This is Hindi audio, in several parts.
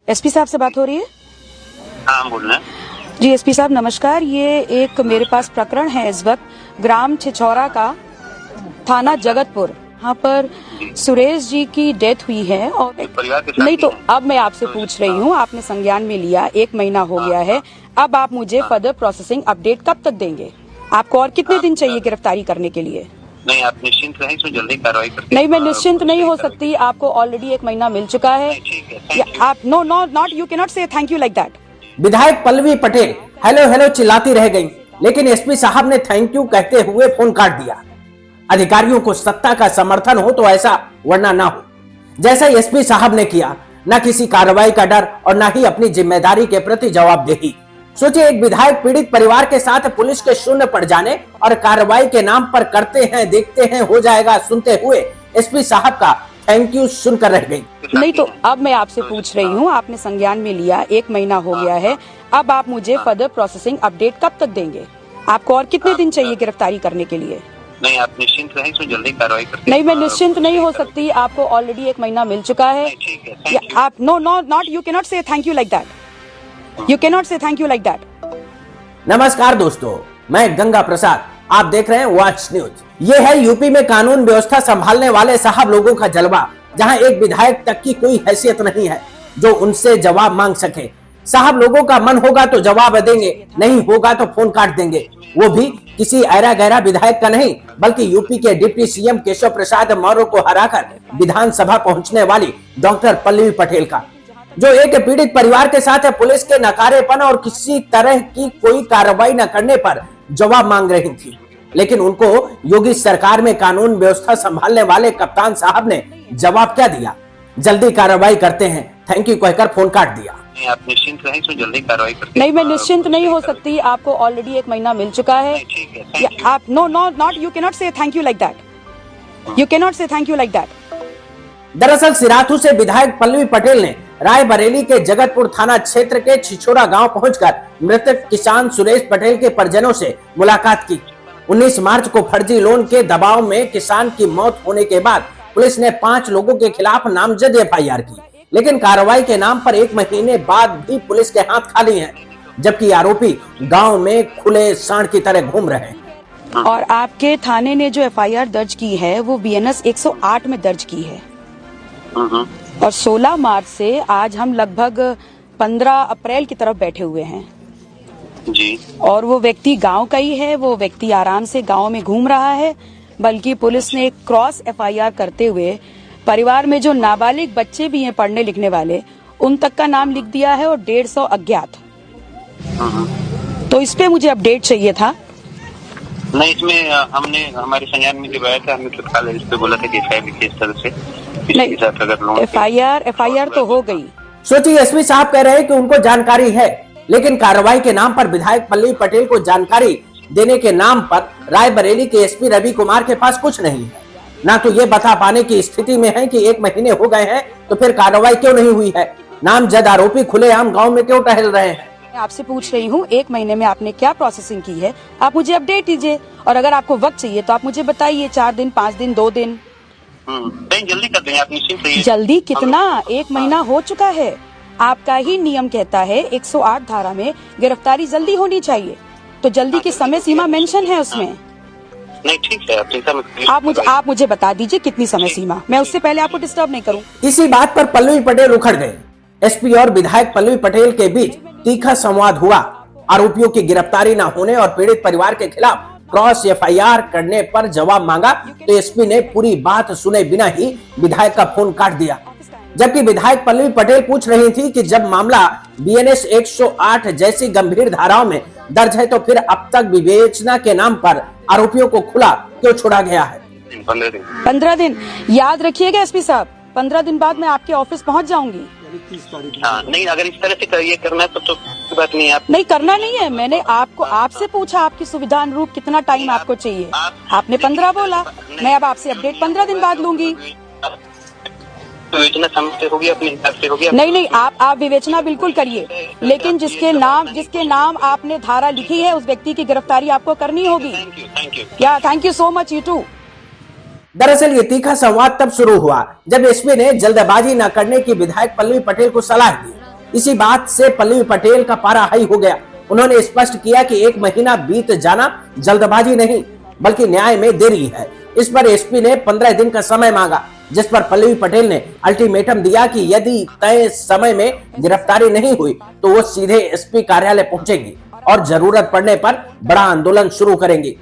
एसपी साहब से बात हो रही है? हाँ, बोल रहे हैं। जी एसपी साहब नमस्कार। ये एक मेरे पास प्रकरण है इस वक्त ग्राम छिछौरा का, थाना जगतपुर। यहाँ पर सुरेश जी की डेथ हुई है और परिवार के साथ नहीं तो अब मैं आपसे पूछ रही हूँ, आपने संज्ञान में लिया, 1 महीना हो गया है, अब आप मुझे फर्दर प्रोसेसिंग अपडेट कब तक देंगे? आपको और कितने दिन चाहिए गिरफ्तारी करने के लिए? नहीं, आप निश्चिंत रहें, इसमें जल्दी कार्रवाई करते नहीं, मैं निश्चिंत नहीं हो सकती। आपको ऑलरेडी 1 महीना मिल चुका है। आप no not you can not say thank you like that. विधायक पल्लवी पटेल हेलो हेलो चिल्लाती रह गई, लेकिन एसपी साहब ने थैंक यू कहते हुए फोन काट दिया। अधिकारियों को सत्ता का समर्थन हो तो ऐसा, वरना ना हो। जैसा एसपी साहब ने किया, न किसी कार्रवाई का डर और न ही अपनी जिम्मेदारी के प्रति जवाबदेही। सोचिए, एक विधायक पीड़ित परिवार के साथ पुलिस के शून्य पड़ जाने और कार्रवाई के नाम पर करते हैं देखते हैं हो जाएगा सुनते हुए एसपी साहब का थैंक यू सुनकर रह गई। नहीं तो अब मैं आपसे पूछ रही हूँ, आपने संज्ञान में लिया, 1 महीना हो गया है, अब आप मुझे फर्दर प्रोसेसिंग अपडेट कब तक देंगे? आपको और कितने दिन चाहिए गिरफ्तारी करने के लिए? नहीं, आप निश्चिंत रहें, इसमें जल्दी कार्रवाई करते नहीं, मैं निश्चिंत नहीं हो सकती। आपको ऑलरेडी 1 महीना मिल चुका है। आप no not you can not say thank you like that. You can not say thank you like that. नमस्कार दोस्तों, मैं गंगा प्रसाद, आप देख रहे हैं वॉच न्यूज। ये है यूपी में कानून व्यवस्था संभालने वाले साहब लोगों का जलवा, जहां एक विधायक तक की कोई हैसियत नहीं है जो उनसे जवाब मांग सके। साहब लोगों का मन होगा तो जवाब देंगे, नहीं होगा तो फोन काट देंगे। वो भी किसी ऐरा गहरा विधायक का नहीं, बल्कि यूपी के डिप्टी सीएम केशव प्रसाद मौर्य को हराकर विधानसभा पहुंचने वाली डॉक्टर पल्लवी पटेल का, जो एक पीड़ित परिवार के साथ पुलिस के नकारेपन और किसी तरह की कोई कार्रवाई न करने पर जवाब मांग रही थी। लेकिन उनको योगी सरकार में कानून व्यवस्था संभालने वाले कप्तान साहब ने जवाब क्या दिया? जल्दी कार्रवाई करते हैं, थैंक यू कहकर फोन काट दिया। नहीं, आप निश्चिंत रहें, इसमें जल्दी कार्रवाई करते नहीं, मैं निश्चिंत नहीं हो सकती। आपको ऑलरेडी 1 महीना मिल चुका है। आप no not you can not say thank you like that. You can not say thank you like that. दरअसल सिराथू से विधायक पल्लवी पटेल ने रायबरेली के जगतपुर थाना क्षेत्र के छिछोरा गांव पहुंचकर मृतक किसान सुरेश पटेल के परिजनों से मुलाकात की। 19 मार्च को फर्जी लोन के दबाव में किसान की मौत होने के बाद पुलिस ने 5 लोगों के खिलाफ नामजद एफआईआर की, लेकिन कार्रवाई के नाम पर 1 महीने बाद भी पुलिस के हाथ खाली हैं, जबकि आरोपी गांव में खुले सांड की तरह घूम रहे हैं। और आपके थाने ने जो एफआईआर दर्ज की है वो बीएनएस 108 में दर्ज की है। और 16 मार्च से आज हम लगभग 15 अप्रैल की तरफ बैठे हुए हैं जी। और वो व्यक्ति गांव का ही है, वो व्यक्ति आराम से गांव में घूम रहा है। बल्कि पुलिस ने एक क्रॉस एफआईआर करते हुए परिवार में जो नाबालिग बच्चे भी हैं पढ़ने लिखने वाले, उन तक का नाम लिख दिया है और 150 अज्ञात। तो इस पे मुझे अपडेट चाहिए था। नहीं, इसमें हमने हमारे संज्ञान में जब आया था, हमने तत्काल इस पे बोला था कि एफआईआर लिखिए इस तरह से, इसके साथ अगर लोन एफआईआर तो हो गई। सोचिए, एसपी साहब कह रहे हैं कि उनको जानकारी है, लेकिन कार्रवाई के नाम पर विधायक पल्लवी पटेल को जानकारी देने के नाम पर रायबरेली के एसपी रवि कुमार के पास कुछ नहीं है। ना तो ये बता पाने की स्थिति में है कि 1 महीने हो गए हैं तो फिर कार्रवाई क्यों नहीं हुई है। नामजद आरोपी खुलेआम गांव में क्यों टहल रहे हैं। मैं आपसे पूछ रही हूँ, 1 महीने में आपने क्या प्रोसेसिंग की है? आप मुझे अपडेट दीजिए, और अगर आपको वक्त चाहिए तो आप मुझे बताइए, 4 दिन, 5 दिन, 2 दिन। नहीं, जल्दी कर देंगे, आप निश्चिंत रहिए। जल्दी कितना? 1 महीना हो चुका है। आपका ही नियम कहता है 108 धारा में गिरफ्तारी जल्दी होनी चाहिए, तो जल्दी की समय सीमा मेंशन है उसमें। नहीं, ठीक है, आप मुझे बता दीजिए कितनी समय सीमा, मैं उससे पहले आपको डिस्टर्ब नहीं करूं। इसी बात पर पल्लवी पटेल उखड़ गए। एसपी और विधायक पल्लवी पटेल के बीच तीखा संवाद हुआ। आरोपियों की गिरफ्तारी न होने और पीड़ित परिवार के खिलाफ क्रॉस एफआईआर करने पर जवाब मांगा, तो एसपी ने पूरी बात सुने बिना ही विधायक का फोन काट दिया। जबकि विधायक पल्लवी पटेल पूछ रही थी कि जब मामला बीएनएस 108 जैसी गंभीर धाराओं में दर्ज है तो फिर अब तक विवेचना के नाम पर आरोपियों को खुला क्यों छोड़ा गया है? 15 दिन याद रखिएगा एसपी साहब, 15 दिन बाद मैं आपके ऑफिस पहुंच जाऊंगी। हाँ, नहीं, अगर इस तरह से ये करना है तो बात नहीं है। आप नहीं, करना नहीं है। मैंने आपसे पूछा आपकी सुविधा अनुरूप कितना टाइम आपको चाहिए, आपने 15 बोला। मैं अब आपसे अपडेट 15 दिन बाद लूंगी। विवेचना समय से होगी, अपने हिसाब से होगी। नहीं, आप विवेचना बिल्कुल करिए, लेकिन जिसके नाम आपने धारा लिखी है उस व्यक्ति की गिरफ्तारी आपको करनी होगी। Thank you so much, you too. दरअसल ये तीखा संवाद तब शुरू हुआ जब एसपी ने जल्दबाजी न करने की विधायक पल्लवी पटेल को सलाह दी। इसी बात से पल्लवी पटेल का पारा हाई हो गया। उन्होंने स्पष्ट किया कि 1 महीना बीत जाना जल्दबाजी नहीं बल्कि न्याय में देरी है। इस पर एसपी ने 15 दिन का समय मांगा, जिस पर पल्लवी पटेल ने अल्टीमेटम दिया कि यदि तय समय में गिरफ्तारी नहीं हुई तो वो सीधे एसपी कार्यालय पहुंचेगी और जरूरत पड़ने पर बड़ा आंदोलन शुरू करेंगी।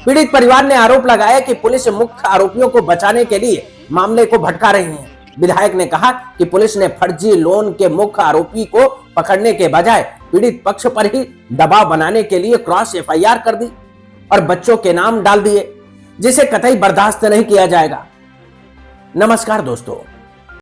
पीड़ित परिवार ने आरोप लगाया कि पुलिस मुख्य आरोपियों को बचाने के लिए मामले को भटका रही है। विधायक ने कहा कि पुलिस ने फर्जी लोन के मुख्य आरोपी को पकड़ने के बजाय पीड़ित पक्ष पर ही दबाव बनाने के लिए क्रॉस एफआईआर कर दी और बच्चों के नाम डाल दिए, जिसे कतई बर्दाश्त नहीं किया जाएगा। नमस्कार दोस्तों,